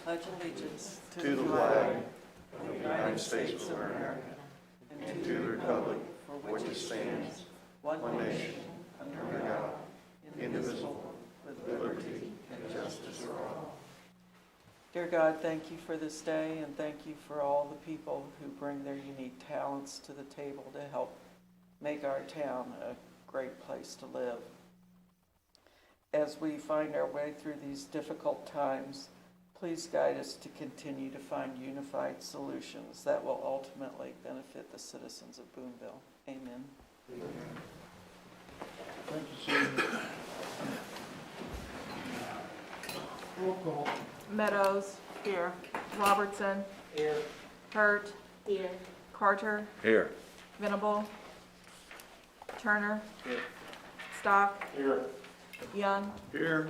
pledge allegiance to the flag of the United States of America and to the republic for which it stands, one nation, under God, indivisible, with liberty and justice for all. Dear God, thank you for this day, and thank you for all the people who bring their unique talents to the table to help make our town a great place to live. As we find our way through these difficult times, please guide us to continue to find unified solutions that will ultimately benefit the citizens of Boonville. Amen. Thank you, Susan. Roll call. Meadows. Here. Robertson. Here. Hurt. Here. Carter. Here. Venable. Turner. Here. Stock. Here. Young. Here.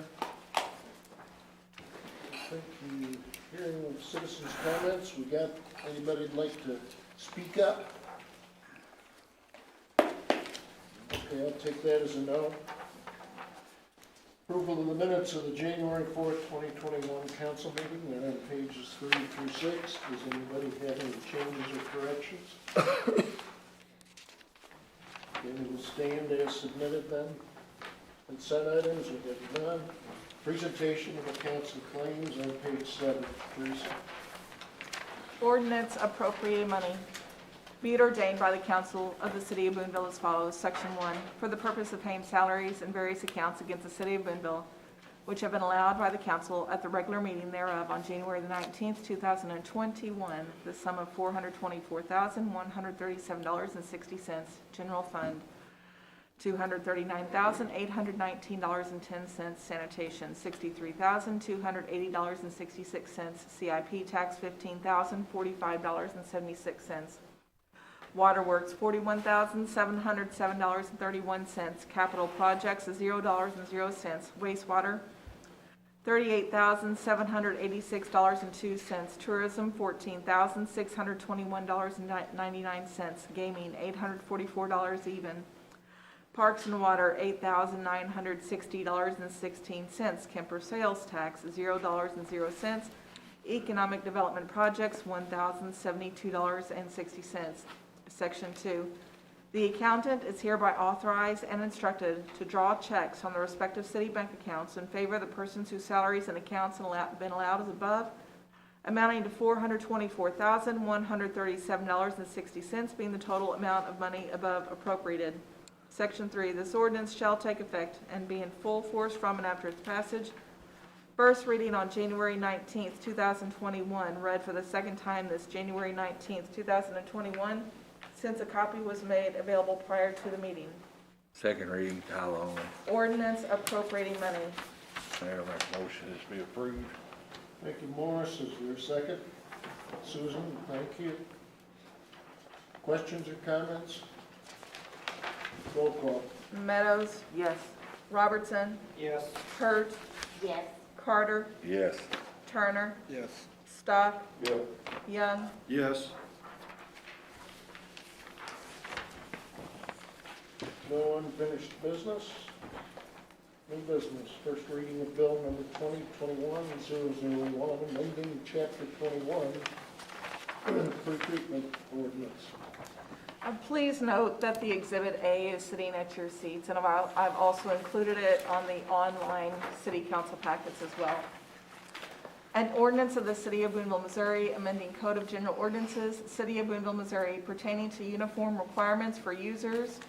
Thank you. Hearing of citizens' comments, we got anybody that'd like to speak up? Okay, I'll take that as a no. Approval of the minutes of the January 4th, 2021 council meeting. They're on pages 3 through 6. Does anybody have any changes or corrections? Okay, we'll stand as submitted then. Consent items, we have none. Presentation of accounts and claims on page 7. Teresa. Ordinance appropriating money. Be it ordained by the Council of the City of Boonville as follows. Section 1. For the purpose of paying salaries and various accounts against the City of Boonville, which have been allowed by the Council at the regular meeting thereof on January the 19th, 2021, the sum of $424,137.60. General Fund. $239,819.10, sanitation, $63,280.66, CIP tax, $15,045.76, waterworks, $41,707.31, capital projects, $0.00, wastewater, $38,786.02, tourism, $14,621.99, gaming, $844 even, Parks and Water, $8,960.16. Kemper sales tax, $0.00. Economic Development Projects, $1,072.60. Section 2. The accountant is hereby authorized and instructed to draw checks on the respective city bank accounts in favor of the persons whose salaries and accounts have been allowed as above, amounting to $424,137.60, being the total amount of money above appropriated. Section 3. This ordinance shall take effect and be in full force from and after its passage. First reading on January 19th, 2021. Read for the second time this January 19th, 2021, since a copy was made available prior to the meeting. Second reading, title only. Ordinance appropriating money. Mayor, make a motion this be approved. Thank you, Morris. Is there a second? Susan, thank you. Questions or comments? Roll call. Meadows. Yes. Robertson. Yes. Hurt. Yes. Carter. Yes. Turner. Yes. Stock. Yep. Young. Yes. No unfinished business. New business. First reading of bill number 2021-001, amending chapter 21, pre-treatment ordinance. Please note that the Exhibit A is sitting at your seats, and I've also included it on the online City Council packets as well. An ordinance of the City of Boonville, Missouri, amending Code of General Ordinances, City of Boonville, Missouri, pertaining to uniform requirements for users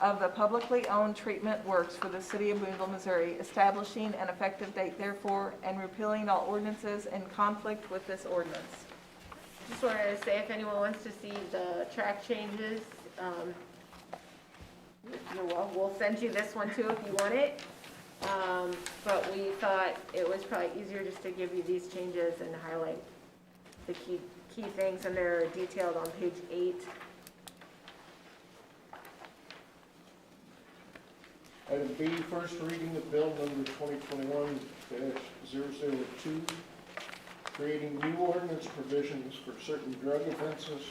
of the publicly owned treatment works for the City of Boonville, Missouri, establishing an effective date therefore, and repealing all ordinances in conflict with this ordinance. Just wanted to say if anyone wants to see the track changes, we'll send you this one too if you want it. But we thought it was probably easier just to give you these changes and highlight the key things, and they're detailed on page 8. Item B, first reading of bill number 2021-002, creating new ordinance provisions for certain drug offenses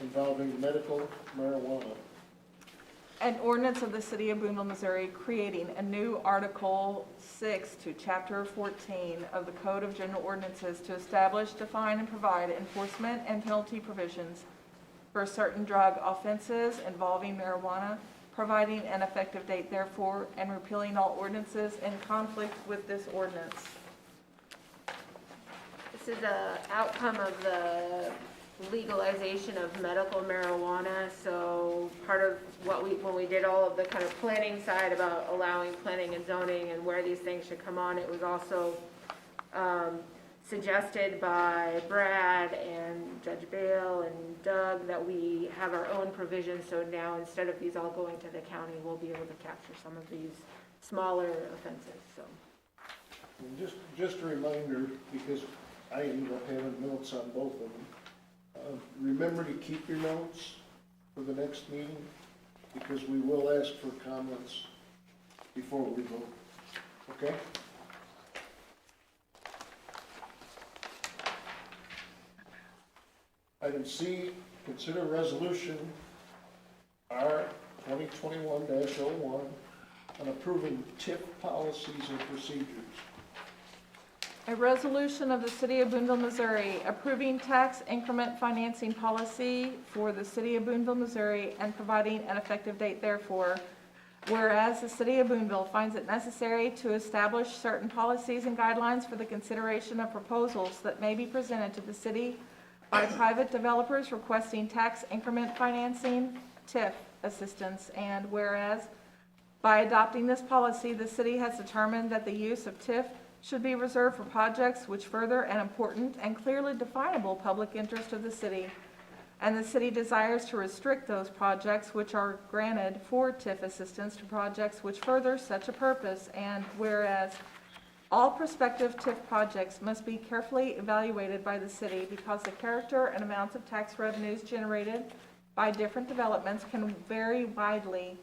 involving medical marijuana. An ordinance of the City of Boonville, Missouri, creating a new Article 6 to Chapter 14 of the Code of General Ordinances to establish, define, and provide enforcement and penalty provisions for certain drug offenses involving marijuana, providing an effective date therefore, and repealing all ordinances in conflict with this ordinance. This is a outcome of the legalization of medical marijuana. So part of what when we did all of the kind of planning side about allowing planning and zoning and where these things should come on, it was also suggested by Brad and Judge Bale and Doug that we have our own provisions. So now instead of these all going to the county, we'll be able to capture some of these smaller offenses, so. And just a reminder, because I ended up having notes on both of them. Remember to keep your notes for the next meeting, because we will ask for comments before we vote, okay? Item C, consider resolution R 2021-01 on approving TIF policies and procedures. A resolution of the City of Boonville, Missouri, approving tax increment financing policy for the City of Boonville, Missouri, and providing an effective date therefore. Whereas the City of Boonville finds it necessary to establish certain policies and guidelines for the consideration of proposals that may be presented to the city by private developers requesting tax increment financing, TIF assistance, and whereas by adopting this policy, the city has determined that the use of TIF should be reserved for projects which further an important and clearly definable public interest of the city, and the city desires to restrict those projects which are granted for TIF assistance to projects which further such a purpose, and whereas all prospective TIF projects must be carefully evaluated by the city because the character and amounts of tax revenues generated by different developments can vary widely,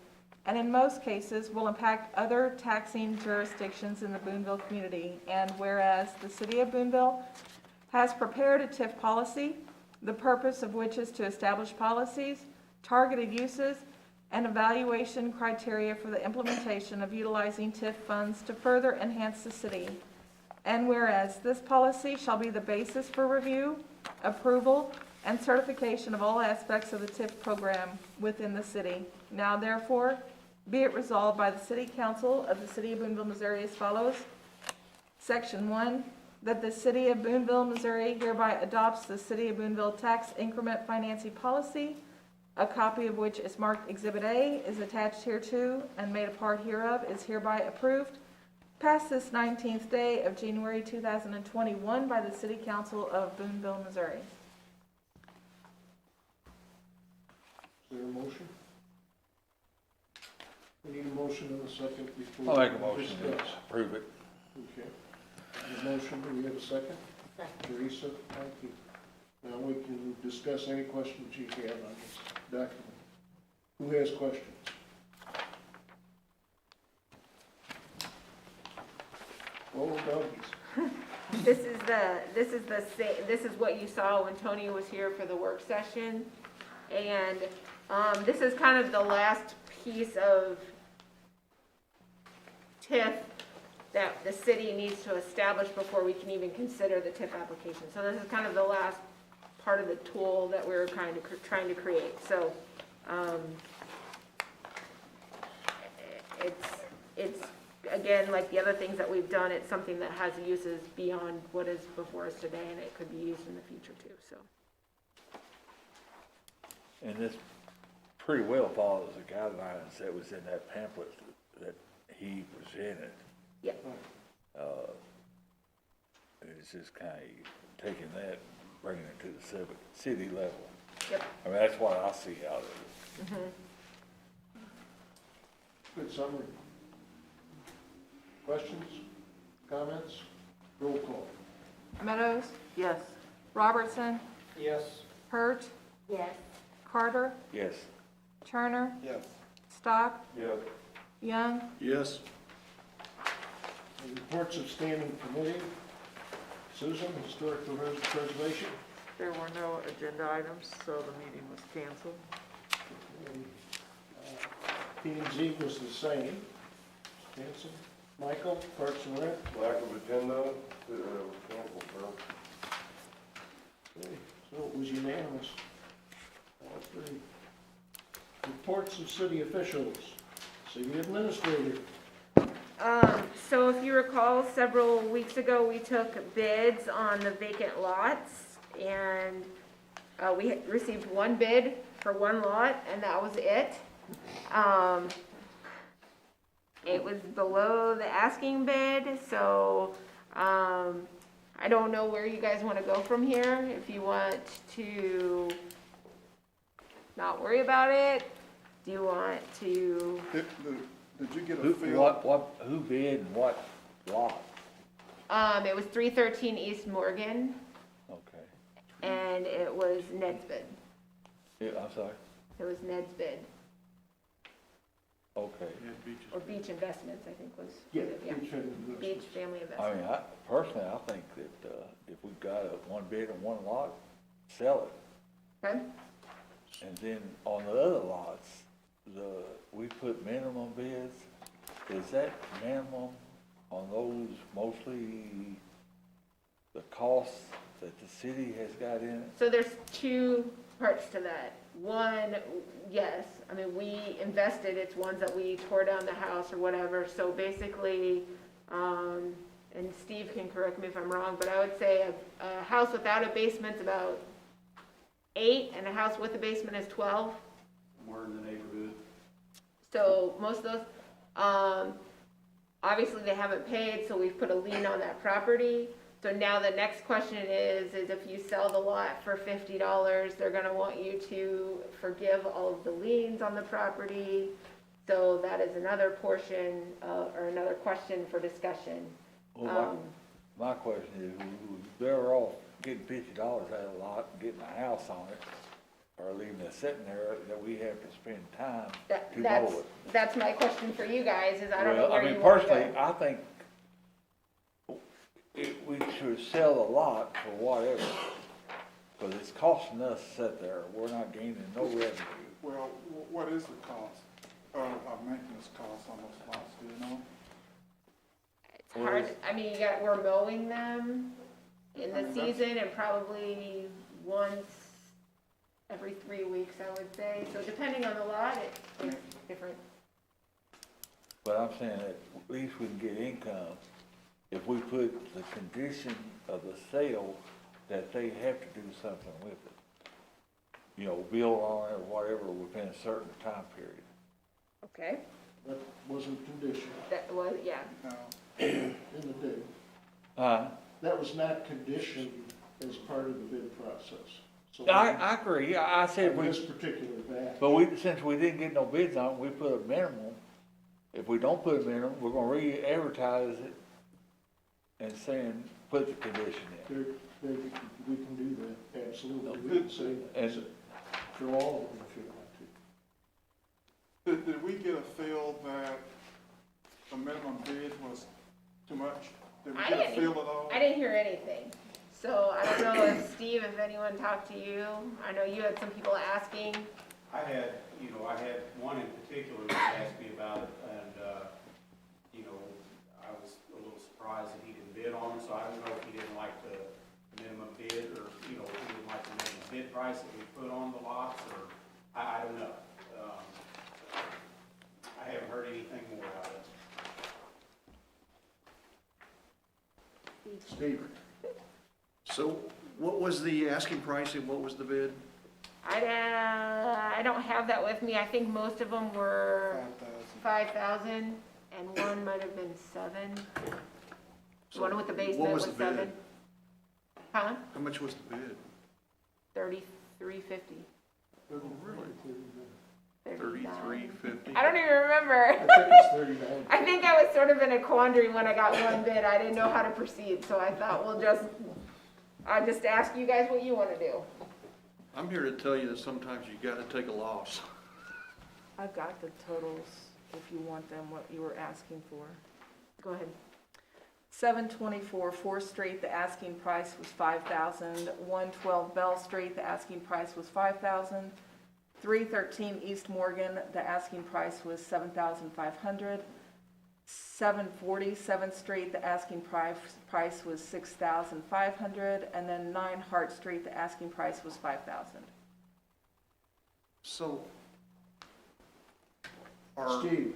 and in most cases will impact other taxing jurisdictions in the Boonville community. And whereas the City of Boonville has prepared a TIF policy, the purpose of which is to establish policies, targeted uses, and evaluation criteria for the implementation of utilizing TIF funds to further enhance the city. And whereas this policy shall be the basis for review, approval, and certification of all aspects of the TIF program within the city. Now therefore, be it resolved by the City Council of the City of Boonville, Missouri as follows. Section 1, that the City of Boonville, Missouri hereby adopts the City of Boonville tax increment financing policy, a copy of which is marked Exhibit A, is attached hereto, and made a part hereof, is hereby approved, passed this 19th day of January 2021 by the City Council of Boonville, Missouri. Is there a motion? We need a motion and a second before. I'll make a we motion to discuss. approve it. Okay. The motion, do we have a second? Teresa, thank you. Now we can discuss any questions you have on this document. Who has questions? Oh, doggies. This is what you saw when Tony was here for the work session. And this is kind of the last piece of TIF that the city needs to establish before we can even consider the TIF application. So this is kind of the last part of the tool that we're kind of trying to create. So it's again, like the other things that we've done, it's something that has uses beyond what is before us today, and it could be used in the future too. So. And this pretty well follows the guidelines that was in that pamphlet that he presented. Yeah. It's just kind of taking that, bringing it to the city level. Yep. I mean, that's what I see out of it. Mm-hmm. Good summary. Questions? Comments? Roll call. Meadows? Yes. Robertson? Yes. Hurt? Yes. Carter? Yes. Turner? Yes. Stock? Yes. Young? Yes. Reports of standing committee. Susan, Historical Preservation. There were no agenda items, so the meeting was canceled. P and Z was the same. Hanson, Michael, Parks and Rec. Lack of agenda, cancel, sir. Okay, so it was unanimous. All three. Reports of city officials. City administrator. So if you recall, several weeks ago, we took bids on the vacant lots, and we had received one bid for one lot, and that was it. It was below the asking bid, so, I don't know where you guys wanna go from here. If you want to not worry about it, do you want to, Did you get Who, who bid and what lot? it was 313 East Morgan, Okay. and it was Ned's bid. Yeah, I'm sorry? It was Ned's bid, Okay. or Beach Investments, I think was, Yeah, yeah, each had a- Beach Family I Investments. mean, personally, I think that, if we've got one bid and one lot, sell it. Okay, And then on the other lots, we put minimum bids. Is that minimum on those mostly the costs that the city has got in it? so there's two parts to that. One, yes, I mean, we invested, it's ones that we tore down the house or whatever, so basically, and Steve can correct me if I'm wrong, but I would say a house without a basement's about 8, and a house with a basement is 12. More in the neighborhood. So most of those, obviously they haven't paid, so we've put a lien on that property. So now the next question is if you sell the lot for $50, they're gonna want you to forgive all of the liens on the property. So that is another portion, or another question for discussion. Well, my question is, they're all getting $50 out of the lot, and getting a house on it, or leaving it sitting there that we have to spend time to mow it. That's my question for you guys, is I don't know Well, I where mean, you want to personally, go. I think we should sell the lot for whatever, because it's costing us to sit there, we're not gaining no revenue. Well, what is the cost, of maintenance cost on those lots, do you know? It's hard, I mean, we're mowing them in I the mean, that's- season and probably once every 3 weeks, I would say. So depending on the lot, it's different. But I'm saying that at least we can get income if we put the condition of the sale that they have to do something with it. You know, build on it or whatever within a certain time period. Okay. That wasn't conditioned That was, yeah. No, in the bid. That was not conditioned as part of the bid process. So I agree, I said on we, this particular batch. but since we didn't get no bids on it, we put a minimum. If we don't put a minimum, we're gonna re-advertise it and saying, put the condition in. We can do that, absolutely. We can say that for all of them if you want to. did we get a feel that the minimum bid was too much? Did we I get a didn't- feel at all? I didn't hear anything. So I don't know if Steve, if anyone talked to you. I know you had some people asking. I had one in particular that asked me about it, and, I was a little surprised that he didn't bid on them, so I don't know if he didn't like the minimum bid, or, if he didn't like the minimum bid price that we put on the lots, or, I don't know. I haven't heard anything more about it. Steve, So what was the asking price and what was the bid? I don't have that with me. I think most of them were 5,000. 5,000, and one might have been 7. The So one with the what basement was was the bid? 7. Huh? How much was the bid? $33.50. Really? 39. $33.50? I don't even remember. I think it's 39. I think I was sort of in a quandary when I got one bid. I didn't know how to proceed, so I thought I'll just ask you guys what you want to do. I'm here to tell you that sometimes you gotta take a loss. I've got the totals if you want them, what you were asking for. Go ahead. 724 4th Street, the asking price was $5,000. 112 Bell Street, the asking price was $5,000. 313 East Morgan, the asking price was $7,500. 740 7th Street, the asking price was $6,500. And then 9 Hart Street, the asking price was $5,000. So, Steve,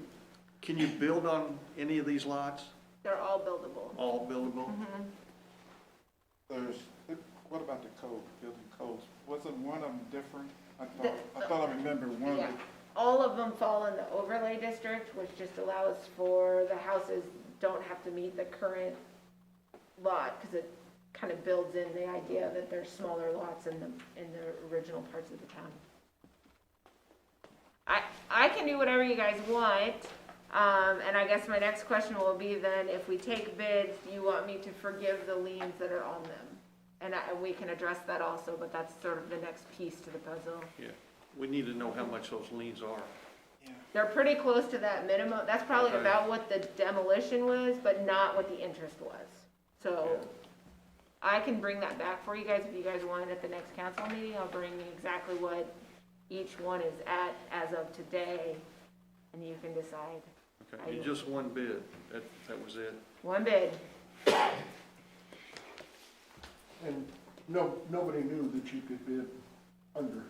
can you build on any of these lots? They're all buildable. All buildable? There's, what about the code, building codes? Wasn't one of them different? I thought I remembered one of Yeah. them. All of them fall in the overlay district, which just allows for the houses don't have to meet the current lot, because it kind of builds in the idea that there's smaller lots in the original parts of the town. I can do whatever you guys want, and I guess my next question will be then, if we take bids, do you want me to forgive the liens that are on them? And we can address that also, but that's sort of the next piece to the puzzle. Yeah. We need to know how much those liens are. They're pretty close to that minimum. That's probably Okay. about what the demolition was, but not what the interest was. So I can bring that back for you guys if you guys want it at the next council meeting. I'll bring exactly what each one is at as of today, and you can decide. Okay, you just one bid, that was it. One bid. and nobody knew that you could bid under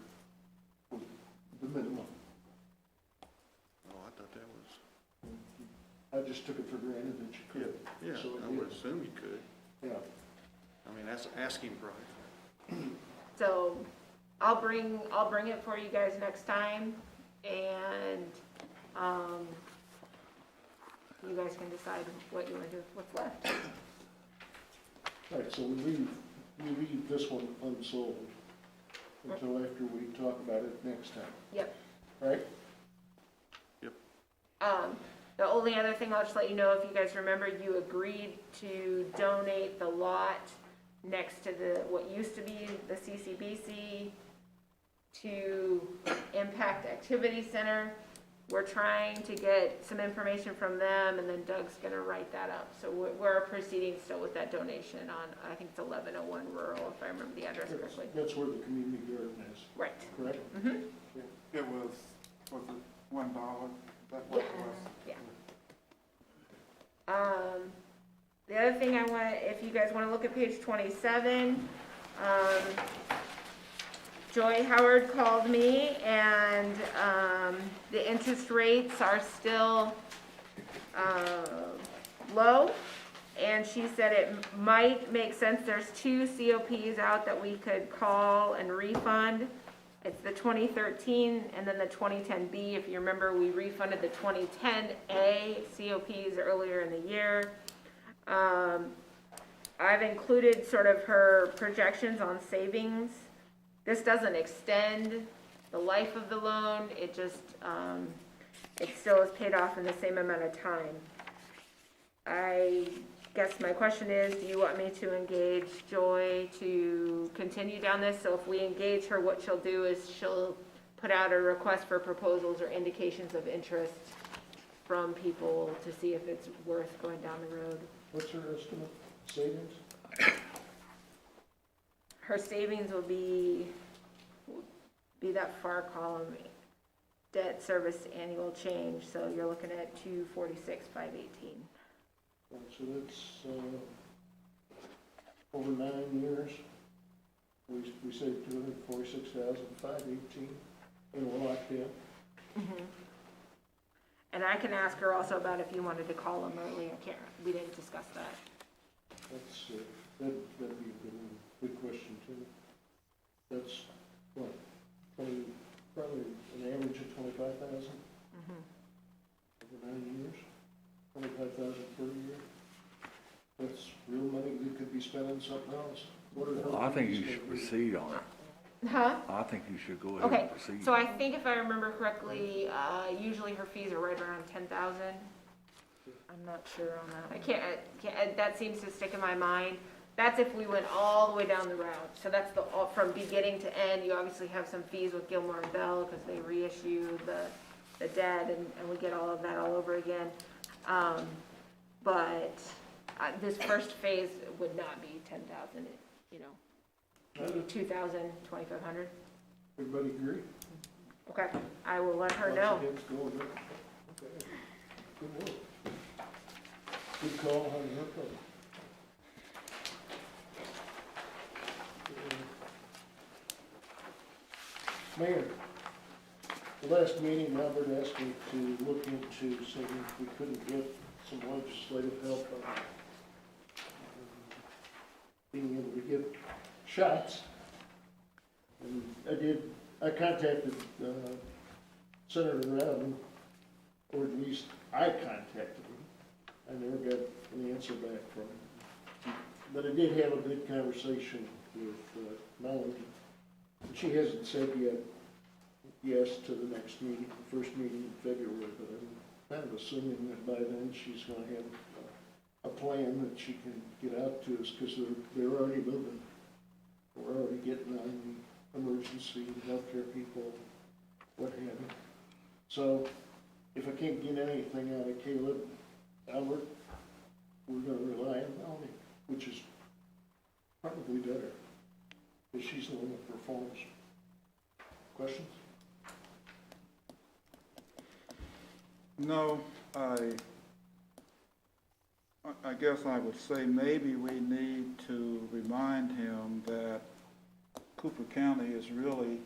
the minimum. Oh, I thought that was, I just took it for granted that you could. yeah, So it I would is. assume you could. Yeah. I mean, that's asking price. So I'll bring it for you guys next time, and you guys can decide what you want to do with what's left. All right, so we leave this one unsold until after we talk about it next time, Yep. right? The only other thing I'll just let you know, if you guys remember, you agreed to donate the lot next to what used to be the CCBC to Impact Activity Center. We're trying to get some information from them, and then Doug's gonna write that up. So we're proceeding still with that donation on, I think it's 1101 Rural, if I remember the address correctly. That's where the community garden is, Right. correct? It was it $1? That what it was? Yeah. The other thing I want, if you guys want to look at page 27, Joy Howard called me, and the interest rates are still low, and she said it might make sense. There's 2 COPs out that we could call and refund. It's the 2013 and then the 2010B. If you remember, we refunded the 2010A COPs earlier in the year. I've included sort of her projections on savings. This doesn't extend the life of the loan. It just, it still is paid off in the same amount of time. I guess my question is, do you want me to engage Joy to continue down this? So if we engage her, what she'll do is she'll put out a request for proposals or indications of interest from people to see if it's worth going down the road. What's her estimate, savings? Her savings will be that far column, debt service annual change, so you're looking at 246,518. So that's, over 9 years, we saved $246,518, and we're locked in. And I can ask her also about if you wanted to call them early. We didn't discuss that. That's, that'd be a good question too. That's, what, probably an average of 25,000? Over 9 years, 25,000 per year. That's real money that could be spent on something else. What are her I think you fees should gonna be? proceed on it. Huh? I think you should go ahead Okay, and proceed. so I think if I remember correctly, usually her fees are right around 10,000. I'm not sure on that. I can't, that seems to stick in my mind. That's if we went all the way down the route. So that's from beginning to end. You obviously have some fees with Gilmore and Bell because they reissue the debt and we get all of that all over again. But this first phase would not be 10,000, you know. Maybe 2,000, 2,500. Everybody agree? Okay, I will let her Once know. it gets going, okay. Good work. Good call on her part. Mayor, the last meeting, Albert asked me to look into seeing if we couldn't get some legislative help on being able to get shots. And I contacted Senator Rowden, or at least I contacted him. I never got an answer back from him. But I did have a good conversation with Melanie. And she hasn't said yet yes to the next meeting, the first meeting in February, but I'm kind of assuming that by then she's gonna have a plan that she can get out to us, because they're already moving. We're already getting on the emergency, healthcare people, what have you. So, if I can't get anything out of Caleb, Albert, we're gonna rely on Melanie, which is probably better, because she's the one that performs. Questions? No, I guess I would say maybe we need to remind him that Cooper County is really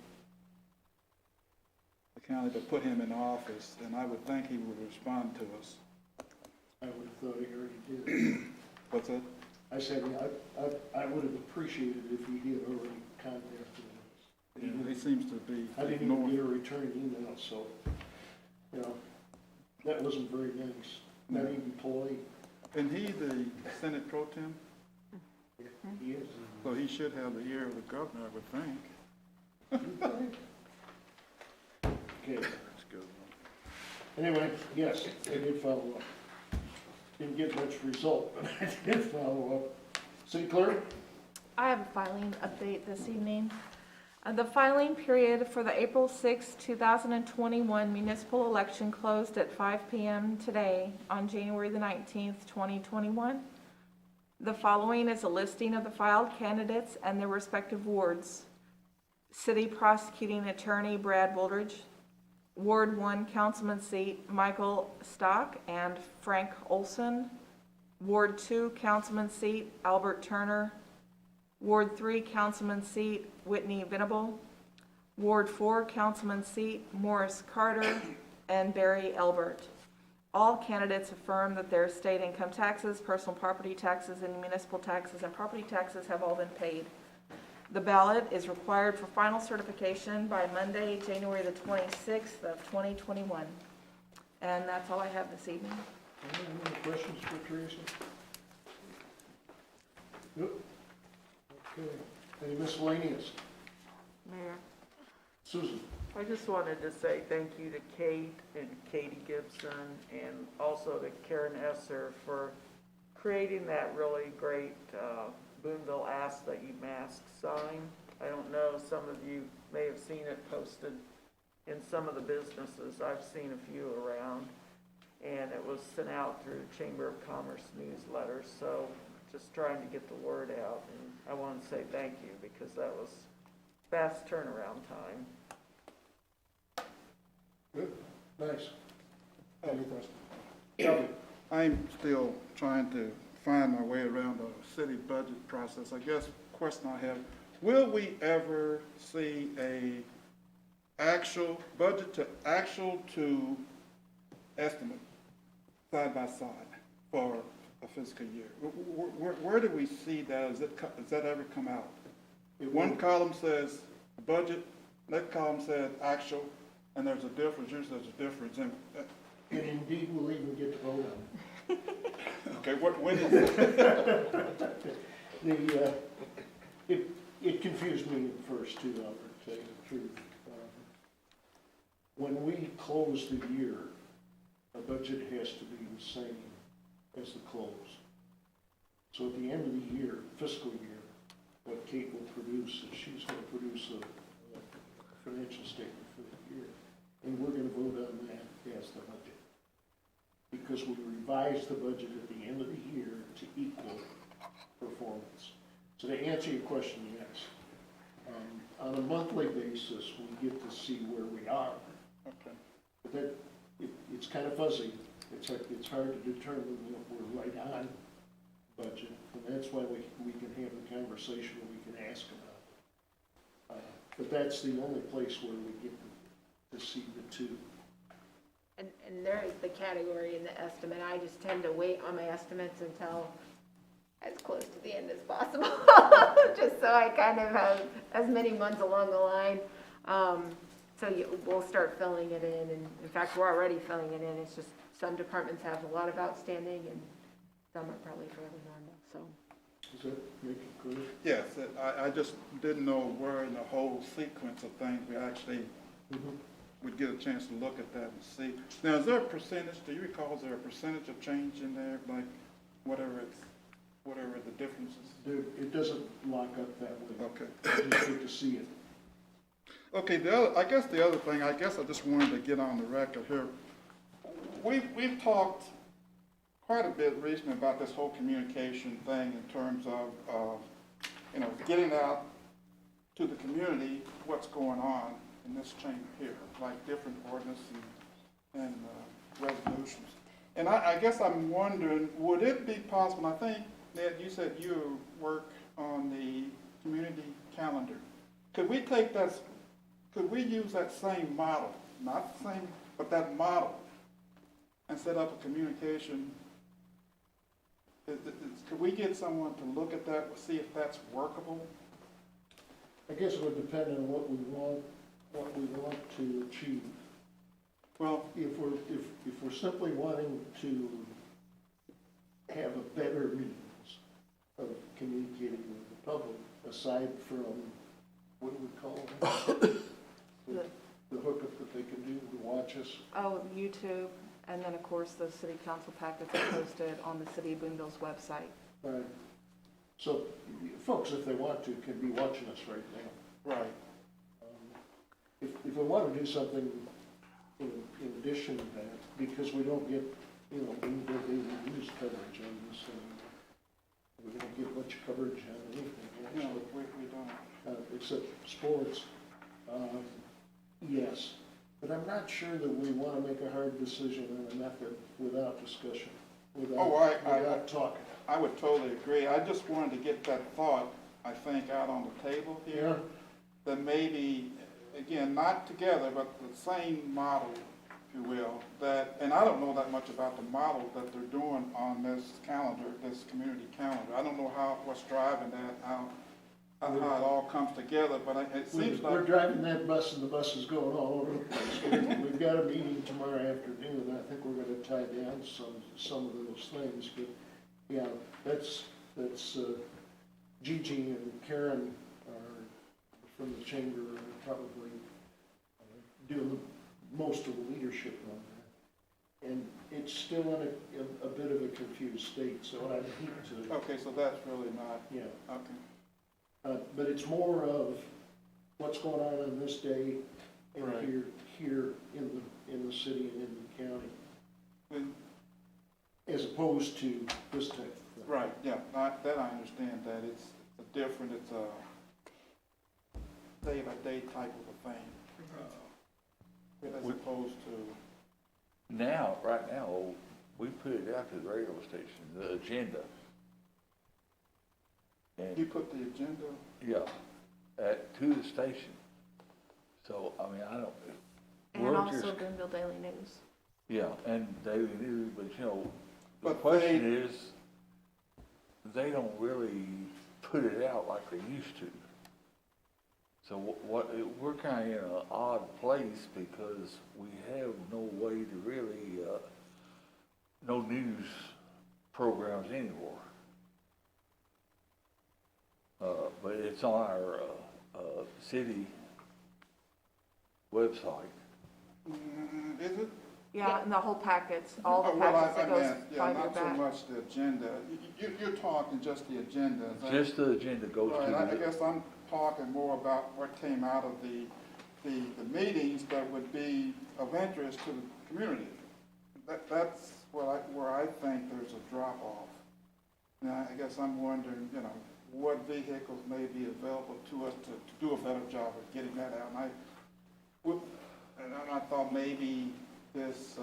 the county that put him in office, and I would think he would respond to us. I would have thought he already did. What's that? I said, I would have appreciated if he had already contacted us. Yeah, he seems to be I didn't even ignoring. get a return email, so, you know, that wasn't very nice, not even polite. And he the Senate Pro Tem, He is. so he should have the ear of the governor, I would think. Okay, That's good. anyway, yes, I did follow up. Didn't get much result, but I did follow up. City Clerk? I have a filing update this evening. The filing period for the April 6, 2021 municipal election closed at 5 p.m. today on January the 19th, 2021. The following is a listing of the filed candidates and their respective wards. City Prosecuting Attorney Brad Woolridge, Ward 1 Councilman seat Michael Stock and Frank Olson, Ward 2 Councilman seat Albert Turner, Ward 3 Councilman seat Whitney Venable, Ward 4 Councilman seat Morris Carter, and Barry Elbert. All candidates affirm that their state income taxes, personal property taxes, and municipal taxes and property taxes have all been paid. The ballot is required for final certification by Monday, January the 26th of 2021. And that's all I have this evening. Any questions for Teresa? Nope. Okay, any miscellaneous? Mayor, Susan? I just wanted to say thank you to Kate and Katie Gibson and also to Karen Esser for creating that really great Boonville Ask That You Mask sign. I don't know, some of you may have seen it posted in some of the businesses. I've seen a few around, and it was sent out through Chamber of Commerce newsletter, so just trying to get the word out. And I want to say thank you, because that was fast turnaround time. Good, nice. Any questions? I'm still trying to find my way around the city budget process. I guess the question I have, will we ever see a actual budget to actual to estimate side by side for a fiscal year? Where do we see that? Does that ever come out? One column says budget, next column says actual, and there's a difference. Usually there's a difference. And indeed, we'll even get to vote on it. okay, when is it? It confused me at first too, Albert, to tell you the truth. When we close the year, our budget has to be the same as the close. So at the end of the year, fiscal year, what Kate will produce is she's going to produce a financial statement for the year. And we're going to vote on that as the budget. Because we revise the budget at the end of the year to equal performance. So to answer your question, yes. On a monthly basis, we get to see where we are. Okay. But that, it's kind of fuzzy. It's hard to determine if we're right on budget, and that's why we can have the conversation and we can ask about it. But that's the only place where we get to see the two. And there is the category in the estimate. I just tend to wait on my estimates until as close to the end as possible, just so I kind of have as many months along the line. We'll start filling it in fact, we're already filling it in. It's just some departments have a lot of outstanding and some are probably fairly normal, so. Does that make it clear? Yes, I just didn't know where in the whole sequence of things we actually would get a chance to look at that and see. Now, is there a percentage, do you recall, is there a percentage of change in there, like whatever the difference is? It doesn't lock up that way. Okay. You just get to see it. Okay, I guess the other thing, I just wanted to get on the record here. We've talked quite a bit recently about this whole communication thing in terms of, getting out to the community what's going on in this chamber here, like different ordinances and resolutions. And I guess I'm wondering, would it be possible, I think, Ned, you said you work on the community calendar. Could we use that same model, not the same, but that model, and set up a communication? Could we get someone to look at that, see if that's workable? I guess it would depend on what we want to achieve. Well, If we're simply wanting to have a better means of communicating with the public, aside from, what do we call it? The hookup that they can do to watch us. Oh, YouTube, and then, of course, the city council packets are posted on the City of Boonville's website. Right. So folks, if they want to, can be watching us right now. right. If we want to do something in addition to that, because we don't get, Boonville Daily News coverage on this, and we don't get much coverage on anything, No, actually, we don't. except sports. Yes, but I'm not sure that we want to make a hard decision on a method without discussion, without talking. I would totally agree. I just wanted to get that thought, I think, out on the table here. That maybe, again, not together, but the same model, if you will, and I don't know that much about the model that they're doing on this calendar, this community calendar. I don't know what's driving that, how it all comes together, but it seems like. We're driving that bus, and the bus is going all over the place. We've got a meeting tomorrow afternoon, and I think we're gonna tie down some of those things, but, yeah, that's Gigi and Karen are from the chamber, are probably doing most of the leadership on that. And it's still in a bit of a confused state, so I hate to. Okay, so that's really not, Yeah. okay. But it's more of what's going on this day and Right. here in the city and in the county, Then- as opposed to this type of thing. Right, yeah, that I understand that. It's a day-by-day type of a thing, as opposed to. Right now, we put it out to the radio station, the agenda. And You put the agenda, yeah, to the station. So, I mean, I don't. And we're also just- Boonville Daily News. Yeah, and Daily News, but the But question is, they don't really put it out like they used to. So we're kind of in an odd place because we have no way to really, no news programs anymore. But it's on our, city website. is it? Yeah, and the whole packets, all the Oh, well, packets that I goes meant, yeah, 5 year not so back. much the agenda. You're talking just the agenda. Is that- Just the agenda goes to Right, I the, guess I'm talking more about what came out of the meetings that would be of interest to the community. That's where I think there's a drop off. Now, I guess I'm wondering, what vehicles may be available to us to do a better job of getting that out. And I thought maybe this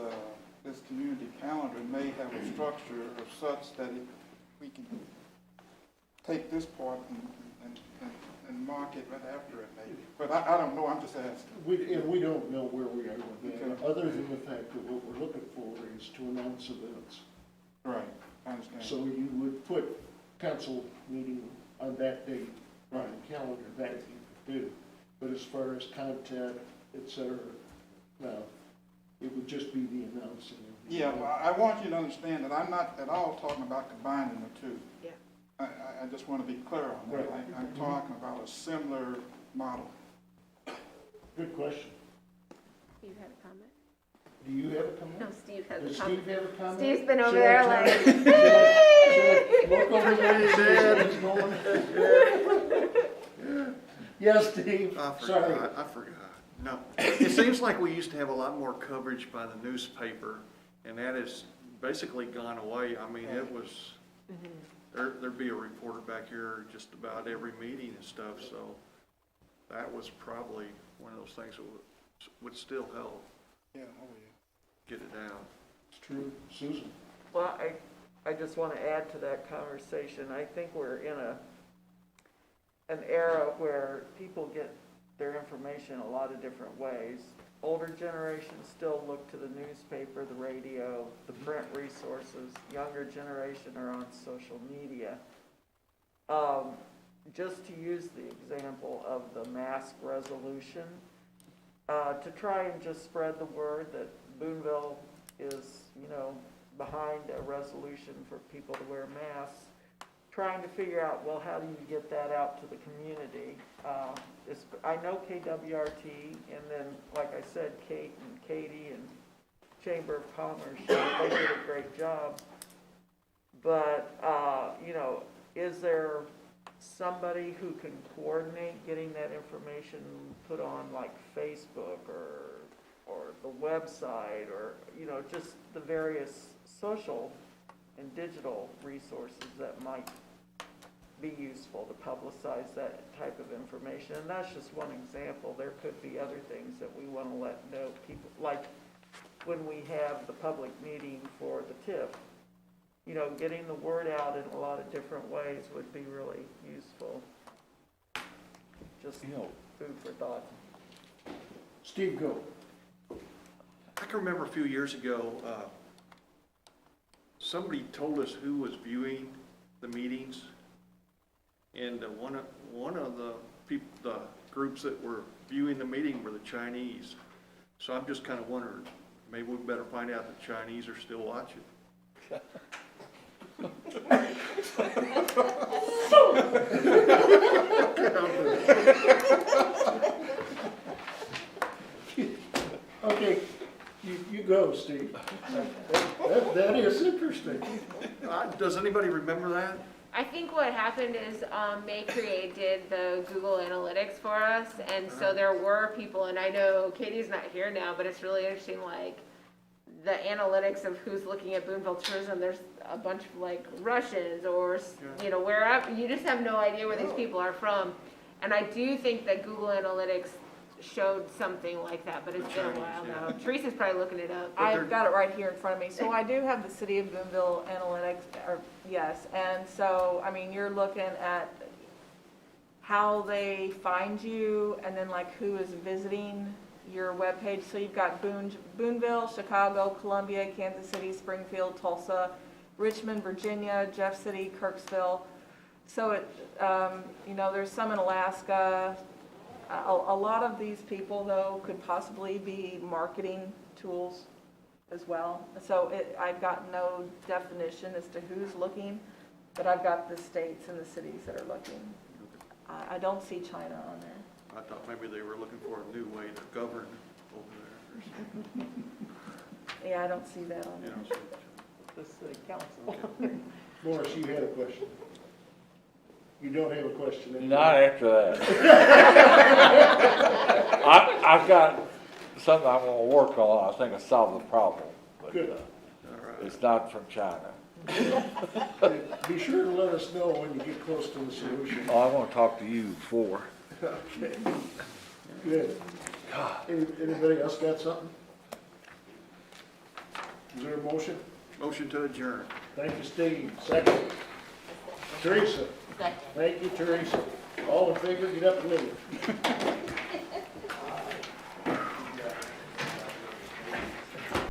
community calendar may have a structure of such that we can take this part and mark it right after it maybe. But I don't know, I'm just asking. And we don't know where we are with that, other than the fact that what we're looking for is to announce events. Right, I understand. So you would put council meeting on that date on the calendar, that you could do. But as far as content, et cetera, no, it would just be the announcing. Of the Yeah, event. well, I want you to understand that I'm not at all talking about combining the two. Yeah. I just want to be clear on that. Right. I'm talking about a similar model. Good question. You had a comment? Do you have a comment? No, Steve has Does a comment. Steve have a comment? Steve's been over Should I there tell like, him? Should I look over there and see he's going? Yes, Steve, sorry. I forgot. No, it seems like we used to have a lot more coverage by the newspaper, and that has basically gone away. I mean, it was, there'd be a reporter back here just about every meeting and stuff, so that was probably one of those things that would still help Yeah, oh yeah. get it out. It's true. Susan? Well, I just want to add to that conversation. I think we're in an era where people get their information a lot of different ways. Older generations still look to the newspaper, the radio, the print resources. Younger generation are on social media. Just to use the example of the mask resolution, to try and just spread the word that Boonville is, behind a resolution for people to wear masks, trying to figure out, well, how do you get that out to the community? I know KWRT, and then, like I said, Kate and Katie and Chamber of Commerce, they did a great job. But, is there somebody who can coordinate getting that information put on like Facebook or the website or, just the various social and digital resources that might be useful to publicize that type of information? And that's just one example. There could be other things that we want to let know people, like when we have the public meeting for the TIF, getting the word out in a lot of different ways would be really useful. Just food for thought. Steve, go. I can remember a few years ago, somebody told us who was viewing the meetings, and one of the groups that were viewing the meeting were the Chinese. So I'm just kind of wondering, maybe we better find out the Chinese are still watching. Okay, you go, Steve. That is interesting. Does anybody remember that? I think what happened is May Create did the Google Analytics for us, and so there were people, and I know Katie's not here now, but it's really interesting, like, the analytics of who's looking at Boonville tourism. There's a bunch of like Russians or, wherever, you just have no idea where these people are from. And I do think that Google Analytics showed something like that, but it's been a while now. Teresa's probably looking it up. I've got it right here in front of me. So I do have the City of Boonville Analytics, yes. And so, you're looking at how they find you and then like who is visiting your webpage. So you've got Boonville, Chicago, Columbia, Kansas City, Springfield, Tulsa, Richmond, Virginia, Jeff City, Kirksville. So there's some in Alaska. A lot of these people, though, could possibly be marketing tools as well. So I've got no definition as to who's looking, but I've got the states and the cities that are looking. I don't see China on there. I thought maybe they were looking for a new way to govern over there or something. Yeah, I don't see that on there. The city council. Morris, you had a question. You don't have a question anymore. Not after that. I've got something I'm gonna work on. I think I solved the problem, but Good. All right. it's not from China. Be sure to let us know when you get close to the solution. Oh, I wanna talk to you before. Okay, good. Anybody else got something? Is there a motion? Motion to adjourn. Thank you, Steve. Second. Teresa. Thank you, Teresa. All in favor, get up and leave.